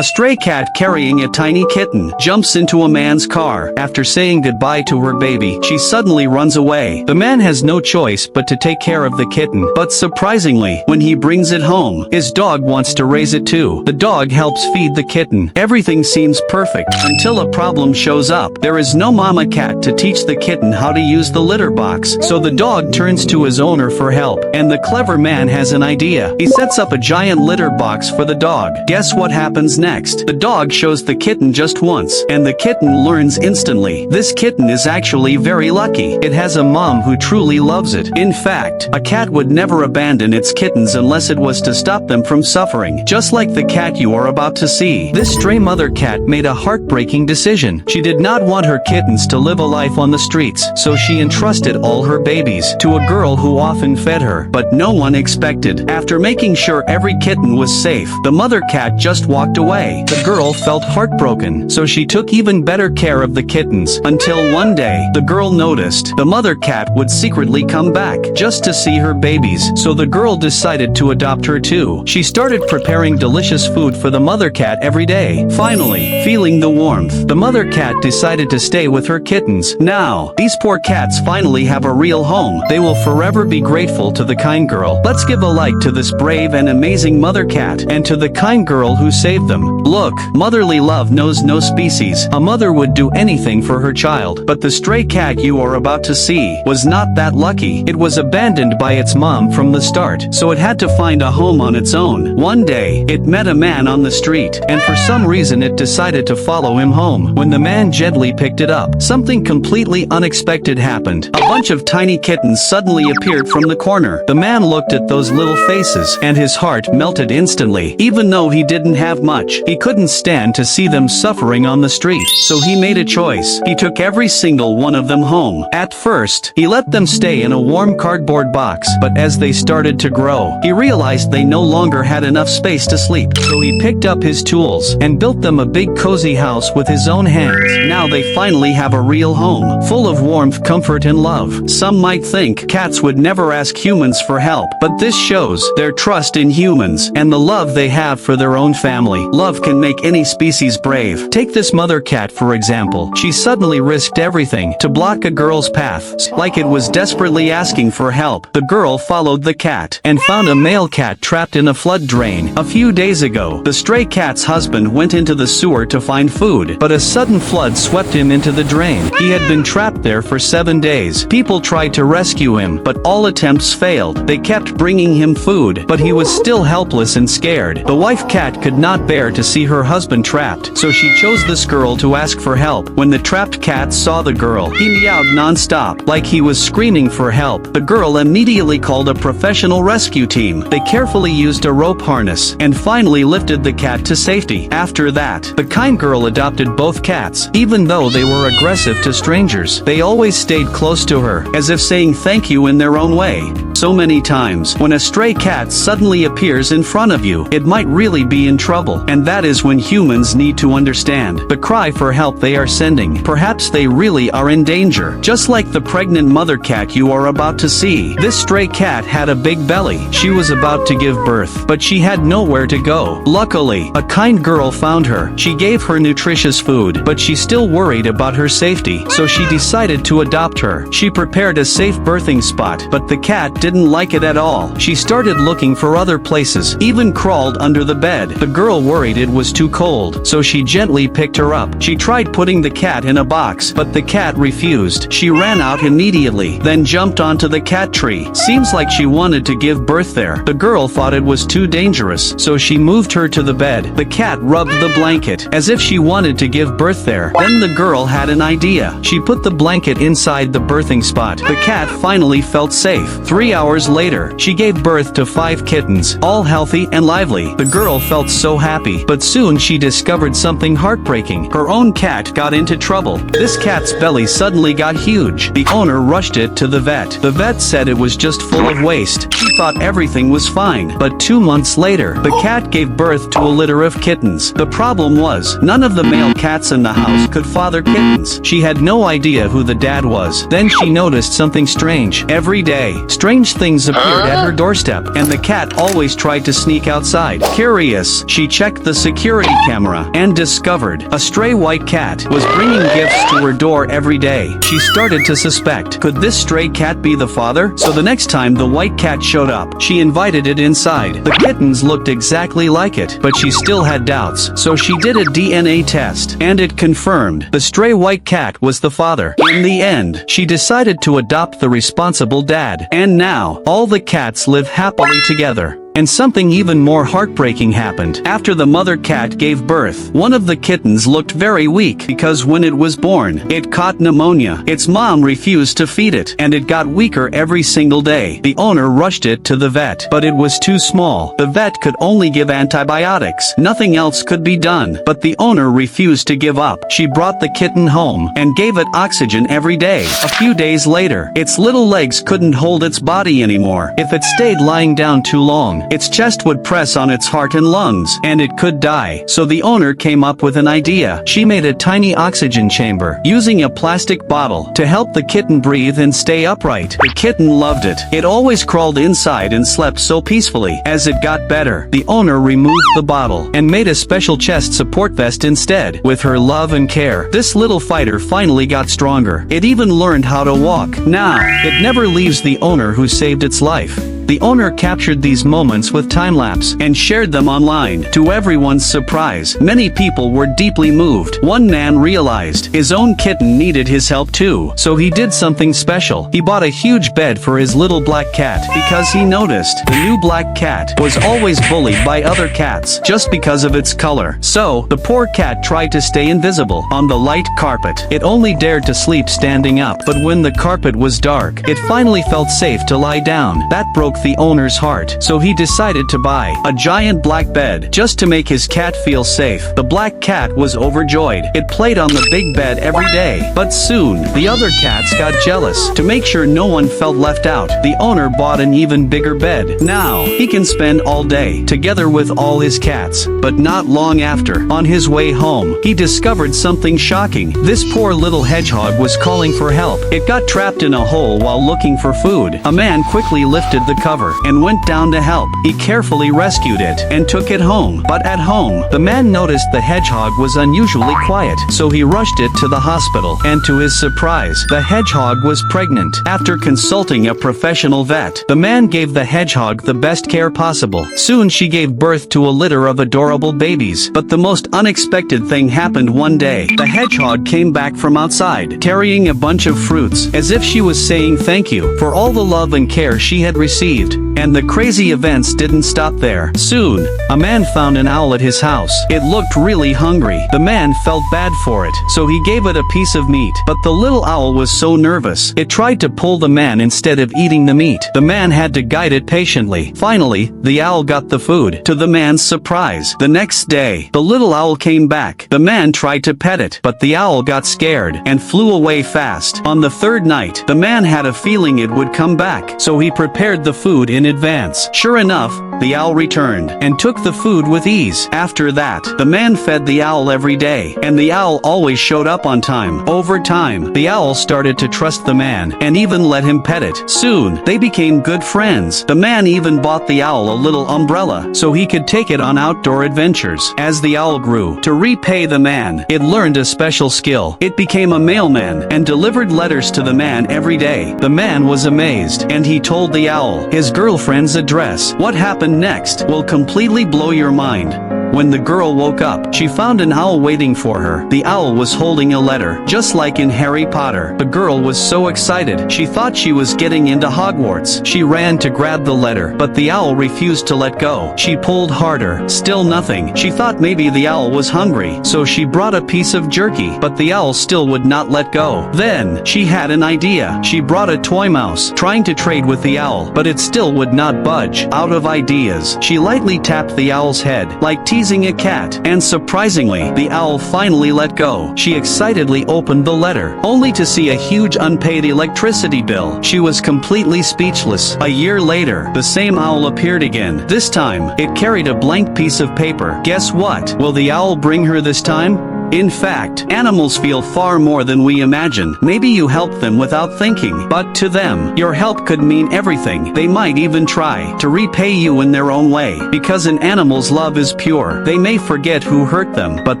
A stray cat carrying a tiny kitten jumps into a man's car. After saying goodbye to her baby, she suddenly runs away. The man has no choice but to take care of the kitten. But surprisingly, when he brings it home, his dog wants to raise it too. The dog helps feed the kitten. Everything seems perfect until a problem shows up. There is no mama cat to teach the kitten how to use the litter box, so the dog turns to his owner for help. And the clever man has an idea. He sets up a giant litter box for the dog. Guess what happens next? The dog shows the kitten just once, and the kitten learns instantly. This kitten is actually very lucky. It has a mom who truly loves it. In fact, a cat would never abandon its kittens unless it was to stop them from suffering. Just like the cat you are about to see. This stray mother cat made a heartbreaking decision. She did not want her kittens to live a life on the streets, so she entrusted all her babies to a girl who often fed her. But no one expected. After making sure every kitten was safe, the mother cat just walked away. The girl felt heartbroken, so she took even better care of the kittens, until one day, the girl noticed the mother cat would secretly come back just to see her babies, so the girl decided to adopt her too. She started preparing delicious food for the mother cat every day. Finally, feeling the warmth, the mother cat decided to stay with her kittens. Now, these poor cats finally have a real home. They will forever be grateful to the kind girl. Let's give a like to this brave and amazing mother cat, and to the kind girl who saved them. Look, motherly love knows no species. A mother would do anything for her child. But the stray cat you are about to see was not that lucky. It was abandoned by its mom from the start, so it had to find a home on its own. One day, it met a man on the street, and for some reason it decided to follow him home. When the man gently picked it up, something completely unexpected happened. A bunch of tiny kittens suddenly appeared from the corner. The man looked at those little faces, and his heart melted instantly. Even though he didn't have much, he couldn't stand to see them suffering on the street, so he made a choice. He took every single one of them home. At first, he let them stay in a warm cardboard box, but as they started to grow, he realized they no longer had enough space to sleep. So he picked up his tools and built them a big cozy house with his own hands. Now they finally have a real home, full of warmth, comfort, and love. Some might think cats would never ask humans for help, but this shows their trust in humans and the love they have for their own family. Love can make any species brave. Take this mother cat for example. She suddenly risked everything to block a girl's path, like it was desperately asking for help. The girl followed the cat and found a male cat trapped in a flood drain. A few days ago, the stray cat's husband went into the sewer to find food, but a sudden flood swept him into the drain. He had been trapped there for 7 days. People tried to rescue him, but all attempts failed. They kept bringing him food, but he was still helpless and scared. The wife cat could not bear to see her husband trapped, so she chose this girl to ask for help. When the trapped cat saw the girl, he meowed non-stop, like he was screaming for help. The girl immediately called a professional rescue team. They carefully used a rope harness, and finally lifted the cat to safety. After that, the kind girl adopted both cats. Even though they were aggressive to strangers, they always stayed close to her, as if saying thank you in their own way. So many times, when a stray cat suddenly appears in front of you, it might really be in trouble. And that is when humans need to understand the cry for help they are sending. Perhaps they really are in danger. Just like the pregnant mother cat you are about to see. This stray cat had a big belly. She was about to give birth, but she had nowhere to go. Luckily, a kind girl found her. She gave her nutritious food, but she still worried about her safety, so she decided to adopt her. She prepared a safe birthing spot, but the cat didn't like it at all. She started looking for other places, even crawled under the bed. The girl worried it was too cold, so she gently picked her up. She tried putting the cat in a box, but the cat refused. She ran out immediately, then jumped onto the cat tree. Seems like she wanted to give birth there. The girl thought it was too dangerous, so she moved her to the bed. The cat rubbed the blanket, as if she wanted to give birth there. Then the girl had an idea. She put the blanket inside the birthing spot. The cat finally felt safe. 3 hours later, she gave birth to 5 kittens, all healthy and lively. The girl felt so happy, but soon she discovered something heartbreaking. Her own cat got into trouble. This cat's belly suddenly got huge. The owner rushed it to the vet. The vet said it was just full of waste. She thought everything was fine, but 2 months later, the cat gave birth to a litter of kittens. The problem was, none of the male cats in the house could father kittens. She had no idea who the dad was. Then she noticed something strange. Every day, strange strange things appeared at her doorstep, and the cat always tried to sneak outside. Curious, she checked the security camera and discovered a stray white cat was bringing gifts to her door every day. She started to suspect, could this stray cat be the father? So the next time the white cat showed up, she invited it inside. The kittens looked exactly like it, but she still had doubts, so she did a DNA test, and it confirmed the stray white cat was the father. In the end, she decided to adopt the responsible dad, and now, all the cats live happily together. And something even more heartbreaking happened. After the mother cat gave birth, one of the kittens looked very weak because when it was born, it caught pneumonia. Its mom refused to feed it, and it got weaker every single day. The owner rushed it to the vet, but it was too small. The vet could only give antibiotics. Nothing else could be done, but the owner refused to give up. She brought the kitten home and gave it oxygen every day. A few days later, its little legs couldn't hold its body anymore. If it stayed lying down too long, its chest would press on its heart and lungs, and it could die. So the owner came up with an idea. She made a tiny oxygen chamber, using a plastic bottle, to help the kitten breathe and stay upright. The kitten loved it. It always crawled inside and slept so peacefully. As it got better, the owner removed the bottle and made a special chest support vest instead. With her love and care, this little fighter finally got stronger. It even learned how to walk. Now, it never leaves the owner who saved its life. The owner captured these moments with time-lapse and shared them online. To everyone's surprise, many people were deeply moved. One man realized his own kitten needed his help too, so he did something special. He bought a huge bed for his little black cat because he noticed the new black cat was always bullied by other cats just because of its color. So, the poor cat tried to stay invisible on the light carpet. It only dared to sleep standing up, but when the carpet was dark, it finally felt safe to lie down. That broke the owner's heart, so he decided to buy a giant black bed just to make his cat feel safe. The black cat was overjoyed. It played on the big bed every day, but soon the other cats got jealous. To make sure no one felt left out, the owner bought an even bigger bed. Now he can spend all day together with all his cats. But not long after, on his way home, he discovered something shocking. This poor little hedgehog was calling for help. It got trapped in a hole while looking for food. A man quickly lifted the cover and went down to help. He carefully rescued it and took it home. But at home, the man noticed the hedgehog was unusually quiet, so he rushed it to the hospital. And to his surprise, the hedgehog was pregnant. After consulting a professional vet, the man gave the hedgehog the best care possible. Soon she gave birth to a litter of adorable babies. But the most unexpected thing happened one day. The hedgehog came back from outside, carrying a bunch of fruits, as if she was saying thank you for all the love and care she had received. And the crazy events didn't stop there. Soon, a man found an owl at his house. It looked really hungry. The man felt bad for it, so he gave it a piece of meat. But the little owl was so nervous, it tried to pull the man instead of eating the meat. The man had to guide it patiently. Finally, the owl got the food, to the man's surprise. The next day, the little owl came back. The man tried to pet it, but the owl got scared and flew away fast. On the third night, the man had a feeling it would come back, so he prepared the food in advance. Sure enough, the owl returned and took the food with ease. After that, the man fed the owl every day, and the owl always showed up on time. Over time, the owl started to trust the man and even let him pet it. Soon, they became good friends. The man even bought the owl a little umbrella so he could take it on outdoor adventures. As the owl grew, to repay the man, it learned a special skill. It became a mailman and delivered letters to the man every day. The man was amazed, and he told the owl his girlfriend's address. What happened next will completely blow your mind. When the girl woke up, she found an owl waiting for her. The owl was holding a letter, just like in Harry Potter. The girl was so excited, she thought she was getting into Hogwarts. She ran to grab the letter, but the owl refused to let go. She pulled harder, still nothing. She thought maybe the owl was hungry, so she brought a piece of jerky, but the owl still would not let go. Then, she had an idea. She brought a toy mouse, trying to trade with the owl, but it still would not budge. Out of ideas, she lightly tapped the owl's head, like teasing a cat, and surprisingly, the owl finally let go. She excitedly opened the letter, only to see a huge unpaid electricity bill. She was completely speechless. A year later, the same owl appeared again. This time, it carried a blank piece of paper. Guess what? Will the owl bring her this time? In fact, animals feel far more than we imagine. Maybe you helped them without thinking, but to them, your help could mean everything. They might even try to repay you in their own way. Because an animal's love is pure. They may forget who hurt them, but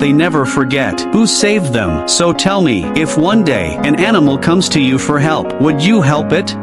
they never forget who saved them. So tell me, if one day an animal comes to you for help, would you help it?